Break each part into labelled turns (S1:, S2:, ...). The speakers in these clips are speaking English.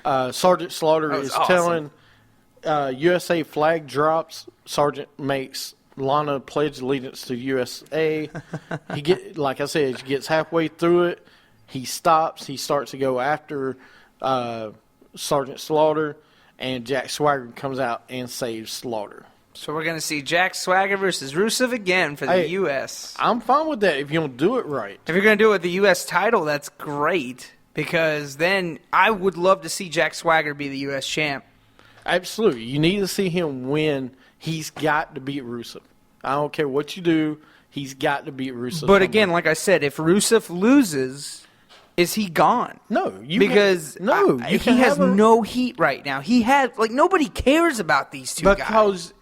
S1: Sergeant Slaughter is
S2: awesome.
S1: telling USA flag drops. Sergeant makes Lana pledge allegiance to USA. Like I said, he gets halfway through it. He stops. He starts to go after Sergeant Slaughter, and Jack Swagger comes out and saves Slaughter.
S2: So we're going to see Jack Swagger versus Rusev again for the U.S.
S1: I'm fine with that if you don't do it right.
S2: If you're going to do it with the U.S. title, that's great, because then I would love to see Jack Swagger be the U.S. champ.
S1: Absolutely. You need to see him win. He's got to beat Rusev. I don't care what you do. He's got to beat Rusev.
S2: But again, like I said, if Rusev loses, is he gone?
S1: No.
S2: He has no heat right now. Nobody cares about these two guys.
S1: Because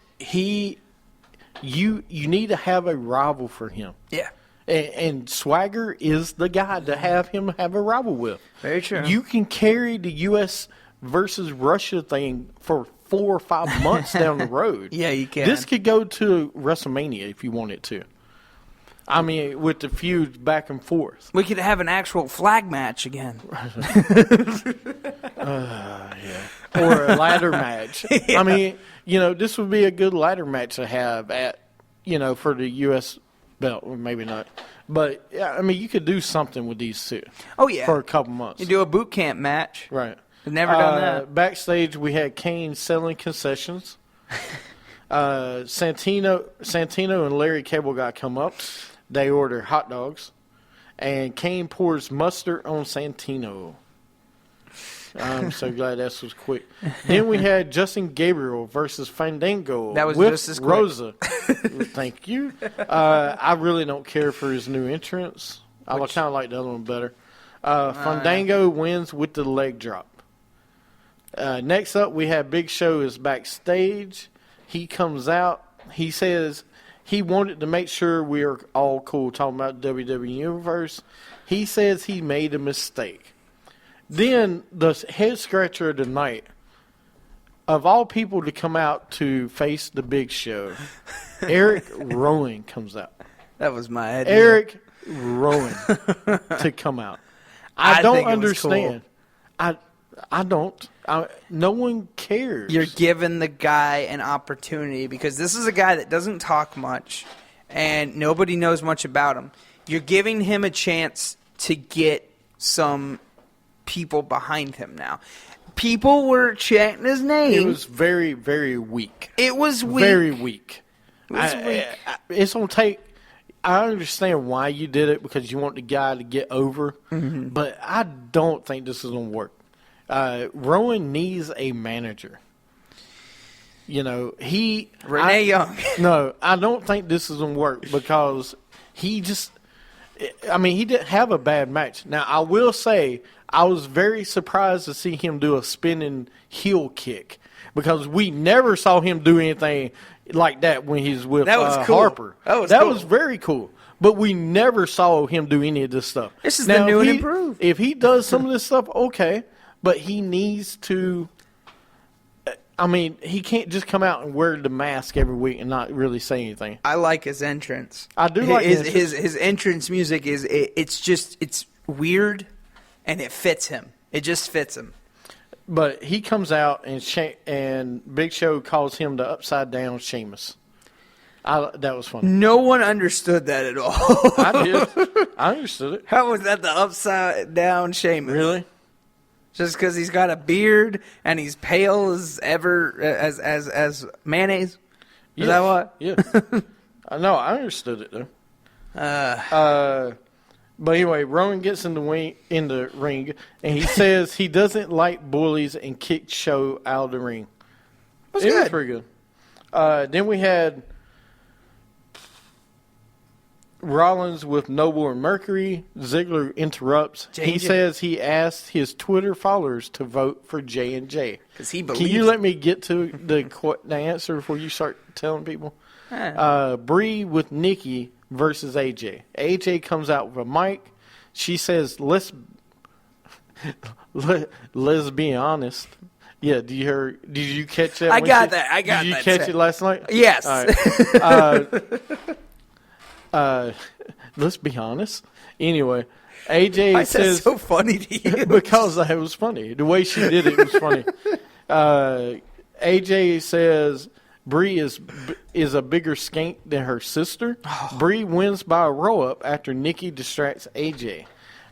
S1: you need to have a rival for him.
S2: Yeah.
S1: And Swagger is the guy to have him have a rival with.
S2: Very true.
S1: You can carry the U.S. versus Russia thing for 4 or 5 months down the road.
S2: Yeah, you can.
S1: This could go to WrestleMania if you want it to. I mean, with the feuds back and forth.
S2: We could have an actual flag match again.
S1: Yeah. Or a ladder match. Yeah. I mean, this would be a good ladder match to have for the U.S. belt. Or maybe not. But, yeah, I mean, you could do something with these two.
S2: Oh, yeah.
S1: For a couple months.
S2: You do a boot camp match.
S1: Right.
S2: I've never done that.
S1: Backstage, we had Kane selling concessions. Santino and Larry Cable Guy come up. They order hot dogs. And Kane pours mustard on Santino. I'm so glad that was quick. Then we had Justin Gabriel versus Fandango.
S2: That was
S1: with
S2: just as quick.
S1: Rosa. Thank you. I really don't care for his new entrance. I kind of like the other one better. Fandango wins with the leg drop. Next up, we have Big Show is backstage. He comes out. He says he wanted to make sure we are all cool talking about WWE Universe. He says he made a mistake. Then the head scratcher of the night, of all people to come out to face the Big Show, Eric Rowan comes out.
S2: That was my idea.
S1: Eric Rowan to come out. I don't understand. Cool. I don't. No one cares.
S2: You're giving the guy an opportunity because this is a guy that doesn't talk much and nobody knows much about him. You're giving him a chance to get some people behind him now. People were chanting his name.
S1: It was very, very weak.
S2: It was weak.
S1: Very weak.
S2: It was weak.
S1: It's going to take... I understand why you did it because you want the guy to get over, but I don't think this is going to work. Rowan needs a manager. Renee
S2: Young.
S1: No, I don't think this is going to work because he didn't have a bad match. Now, I will say I was very surprised to see him do a spinning heel kick because we never saw him do anything like that when he's with
S2: cool.
S1: Harper.
S2: That
S1: was very cool. But we never saw him do any of this stuff.
S2: This is the new and improved.
S1: If he does some of this stuff, okay. But he needs to he can't just come out and wear the mask every week and not really say anything.
S2: I like his entrance.
S1: I do like
S2: his entrance music it's weird and it fits him. It just fits him.
S1: But he comes out and Big Show calls him the upside down Sheamus. That was funny.
S2: No one understood that at all.
S1: I did. I understood it.
S2: How was that the upside down Sheamus?
S1: Really?
S2: Just because he's got a beard and he's pale as ever as mayonnaise? Is that what?
S1: Yeah. No, I understood it though. But anyway, Rowan gets in the ring and he says he doesn't like bullies and kicks Show out of the ring. It was pretty good. Then we had Rollins with Noble and Mercury. Ziggler interrupts. He says he asked his Twitter followers to vote for J&J.
S2: Because he believes.
S1: Can you let me get to the answer before you start telling people? Bree with Nikki versus AJ. AJ comes out with a mic. She says, let's be honest. Yeah, did you catch that?
S2: I got that.
S1: Did you catch it last night?
S2: Yes.
S1: All right. Let's be honest. Anyway, AJ
S2: Why is that
S1: says
S2: so funny to you?
S1: because it was funny. The way she did it was funny. AJ says Bree is a bigger skank than her sister. Bree wins by a roll up after Nikki distracts AJ.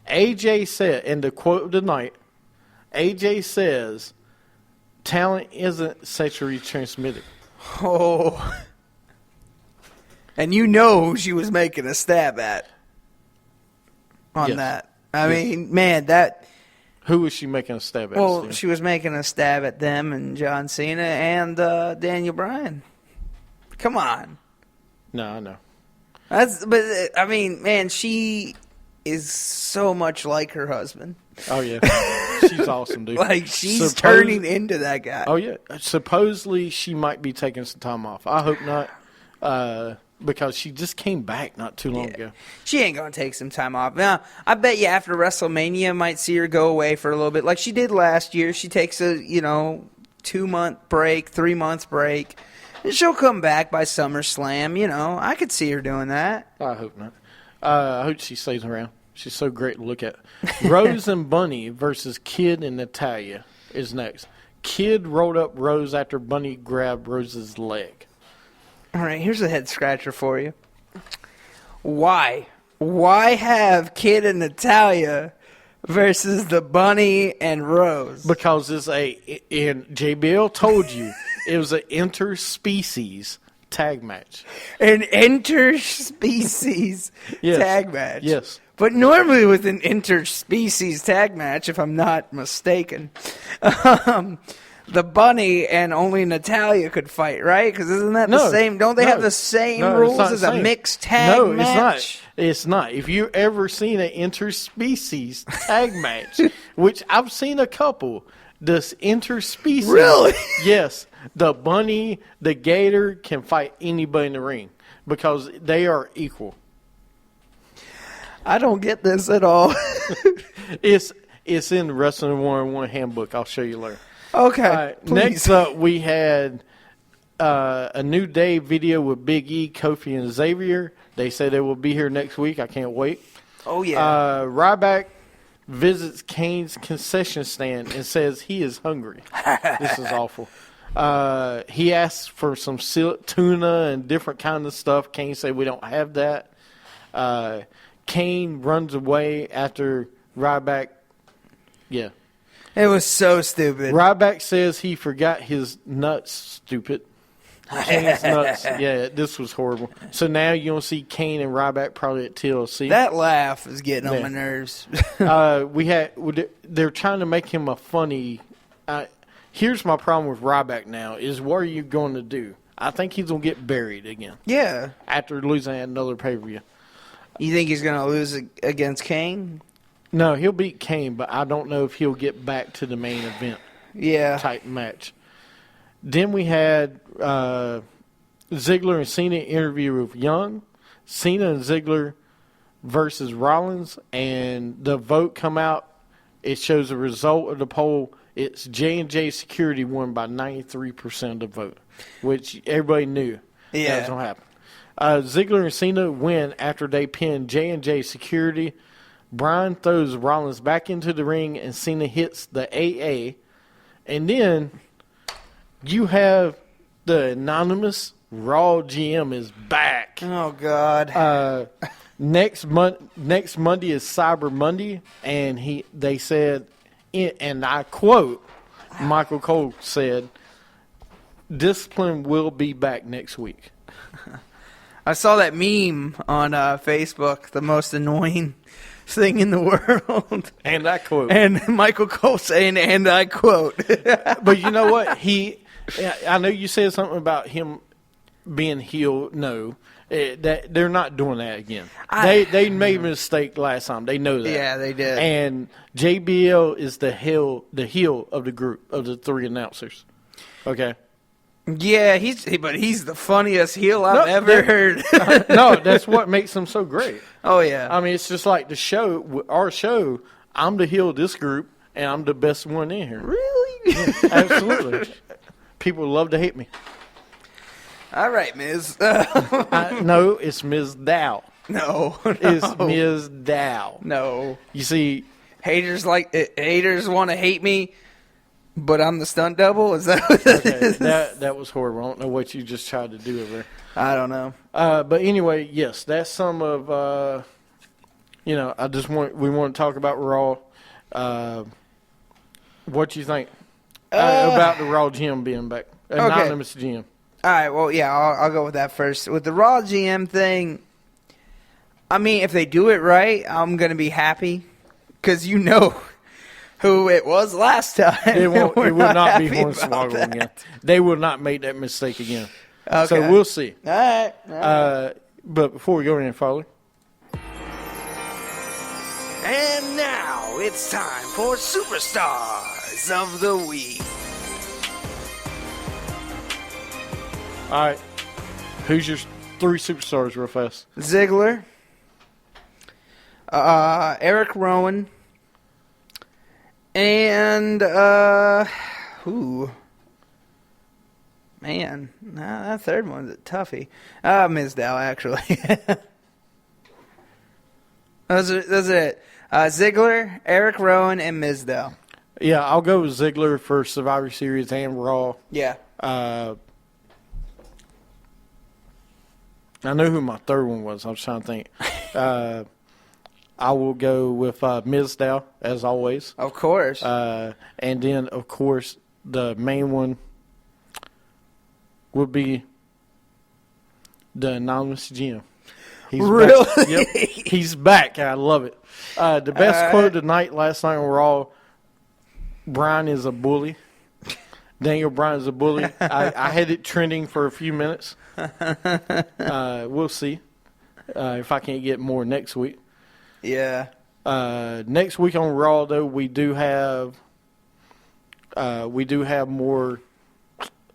S1: AJ said, and the quote of the night, AJ says, talent isn't sexually transmitted.
S2: Oh. And you know who she was making a stab at on
S1: Yes.
S2: that. I mean, man, that...
S1: Who was she making a stab at?
S2: Well,
S1: Steve?
S2: she was making a stab at them and John Cena and Daniel Bryan. Come on.
S1: No, I know.
S2: But I mean, man, she is so much like her husband.
S1: Oh, yeah. She's awesome, dude.
S2: Like, she's turning into that guy.
S1: Oh, yeah. Supposedly, she might be taking some time off. I hope not, because she just came back not too long ago.
S2: She ain't going to take some time off. Now, I bet you after WrestleMania might see her go away for a little bit, like she did last year. She takes a, 2-month break, 3-month break. And she'll come back by SummerSlam. I could see her doing that.
S1: I hope not. I hope she stays around. She's so great to look at. Rose and Bunny versus Kid and Natalia is next. Kid rolled up Rose after Bunny grabbed Rose's leg.
S2: All right, here's a head scratcher for you. Why? Why have Kid and Natalia versus the Bunny and Rose?
S1: Because and JBL told you, it was an interspecies tag match.
S2: An interspecies
S1: Yes.
S2: tag match.
S1: Yes.
S2: But normally with an interspecies tag match, if I'm not mistaken, the Bunny and only Natalia could fight, right? Because isn't that the same? Don't they have the same rules as a mixed tag match?
S1: No, it's not. If you ever seen an interspecies tag match, which I've seen a couple, this interspecies.
S2: Really?
S1: Yes. The Bunny, the Gator can fight anybody in the ring because they are equal.
S2: I don't get this at all.
S1: It's in the Wrestling 101 handbook. I'll show you later.
S2: Okay.
S1: All right, next up, we had a New Day video with Big E, Kofi, and Xavier. They say they will be here next week. I can't wait.
S2: Oh, yeah.
S1: Ryback visits Kane's concession stand and says he is hungry. This is awful. He asks for some tuna and different kind of stuff. Kane said we don't have that. Kane runs away after Ryback. Yeah.
S2: It was so stupid.
S1: Ryback says he forgot his nuts, stupid. Kane's nuts. Yeah, this was horrible. So now you don't see Kane and Ryback probably at TLC.
S2: That laugh is getting on my nerves.
S1: They're trying to make him a funny. Here's my problem with Ryback now is what are you going to do? I think he's going to get buried again.
S2: Yeah.
S1: After losing another pay-per-view.
S2: You think he's going to lose against Kane?
S1: No, he'll beat Kane, but I don't know if he'll get back to the main event type match. Then we had Ziggler and Cena interview with Young. Cena and Ziggler versus Rollins, and the vote come out. It shows the result of the poll. It's J&J Security won by 93% of the vote, which everybody knew that was going to happen. Ziggler and Cena win after they pin J&J Security. Bryan throws Rollins back into the ring, and Cena hits the AA. And then you have the anonymous Raw GM is back.
S2: Oh, God.
S1: Next Monday is Cyber Monday, and they said, and I quote, Michael Cole said, discipline will be back next week.
S2: I saw that meme on Facebook, the most annoying thing in the world.
S1: And I quote.
S2: And Michael Cole saying, and I quote.
S1: But you know what? I know you said something about him being heel. No. That they're not doing that again. They made a mistake last time. They know that.
S2: Yeah, they did.
S1: And JBL is the heel of the group of the three announcers. Okay.
S2: Yeah, he's the funniest heel I've ever heard.
S1: No, that's what makes him so great.
S2: Oh yeah.
S1: I mean, it's just like the show. Our show. I'm the heel of this group, and I'm the best one in here.
S2: Really?
S1: Yeah, absolutely. People love to hate me.
S2: All right, Miz.
S1: No, it's Ms. Dow.
S2: No.
S1: is Ms. Dow.
S2: No.
S1: You see,
S2: Haters want to hate me, but I'm the stunt double? Is that what that
S1: okay,
S2: is?
S1: that was horrible. I don't know what you just tried to do over there.
S2: I don't know.
S1: But anyway, yes, that's some of, we want to talk about Raw. What you think about the Raw GM being back? Anonymous GM.
S2: All right, well, yeah, I'll go with that first. With the Raw GM thing, I mean, if they do it right, I'm going to be happy because you know who it was last time.
S1: It will not be
S2: happy
S1: Hornswoggle
S2: about
S1: again. They will not make that mistake again.
S2: Okay.
S1: So we'll see.
S2: All right.
S1: But before we go any further,
S2: And now it's time for Superstars of the Week.
S1: all right, who's your 3 superstars real fast?
S2: Ziggler, Eric Rowan, and man, that third one's a toughie. Ms. Dow, actually. Those are it. Ziggler, Eric Rowan, and Ms. Dow.
S1: Yeah, I'll go with Ziggler for Survivor Series and Raw.
S2: Yeah.
S1: I know who my third one was. I was trying to think. I will go with Ms. Dow, as always.
S2: Of course.
S1: And then, of course, the main one would be the Anonymous GM. He's
S2: Really?
S1: Back. Yep. He's back. I love it. The best quote tonight, last night on Raw, Bryan is a bully. Daniel Bryan is a bully. I had it trending for a few minutes. We'll see if I can't get more next week.
S2: Yeah.
S1: Next week on Raw, though, we do have more.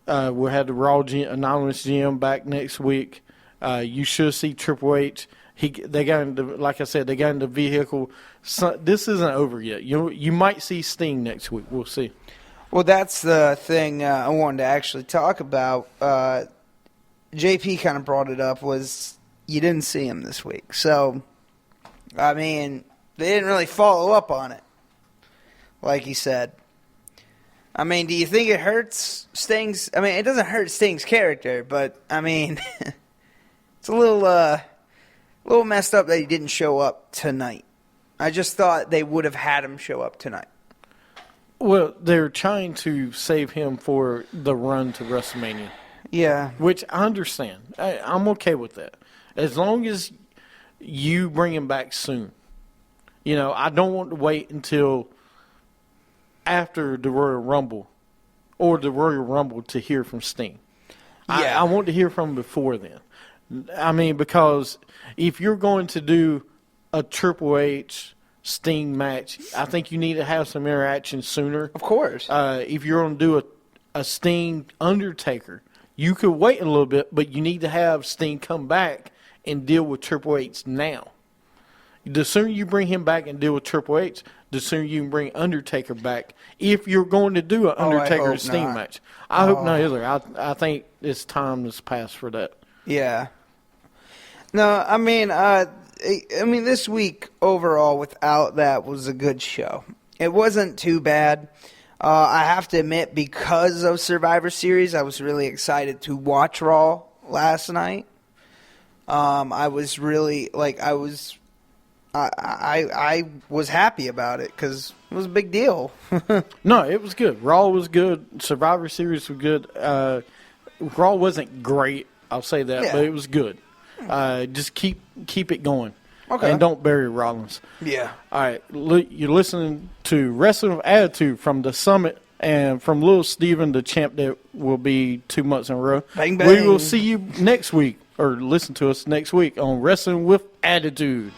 S1: We'll have the Raw Anonymous GM back next week. You should see Triple H. They got into, like I said, they got in the vehicle. So, this isn't over yet. You might see Sting next week. We'll see.
S2: Well, that's the thing I wanted to actually talk about. JP kind of brought it up, was you didn't see him this week. So, I mean, they didn't really follow up on it, like he said. I mean, do you think it hurts Sting's? I mean, it doesn't hurt Sting's character, but, I mean, it's a little messed up that he didn't show up tonight. I just thought they would have had him show up tonight.
S1: Well, they're trying to save him for the run to WrestleMania.
S2: Yeah.
S1: Which I understand. I'm okay with that. As long as you bring him back soon. I don't want to wait until after the Royal Rumble or the Royal Rumble to hear from Sting.
S2: Yeah.
S1: I want to hear from him before then. I mean, because if you're going to do a Triple H Sting match, I think you need to have some interaction sooner.
S2: Of course.
S1: If you're going to do a Sting Undertaker, you could wait a little bit, but you need to have Sting come back and deal with Triple H now. The sooner you bring him back and deal with Triple H, the sooner you can bring Undertaker back if you're going to do an Undertaker and Sting match. I hope not either. I think it's time has passed for that.
S2: Yeah. No, I mean, this week overall without that was a good show. It wasn't too bad. I have to admit, because of Survivor Series, I was really excited to watch Raw last night. I was really I was happy about it because it was a big deal.
S1: No, it was good. Raw was good. Survivor Series was good. Raw wasn't great, I'll say that, but it was good. Just keep it going. Okay. And don't bury Rollins.
S2: Yeah.
S1: All right. You're listening to Wrestling with Attitude from the Summit and from Little Steven, the champ that will be 2 months in a row.
S2: Bang, bang.
S1: We will see you next week, or listen to us next week on Wrestling with Attitude.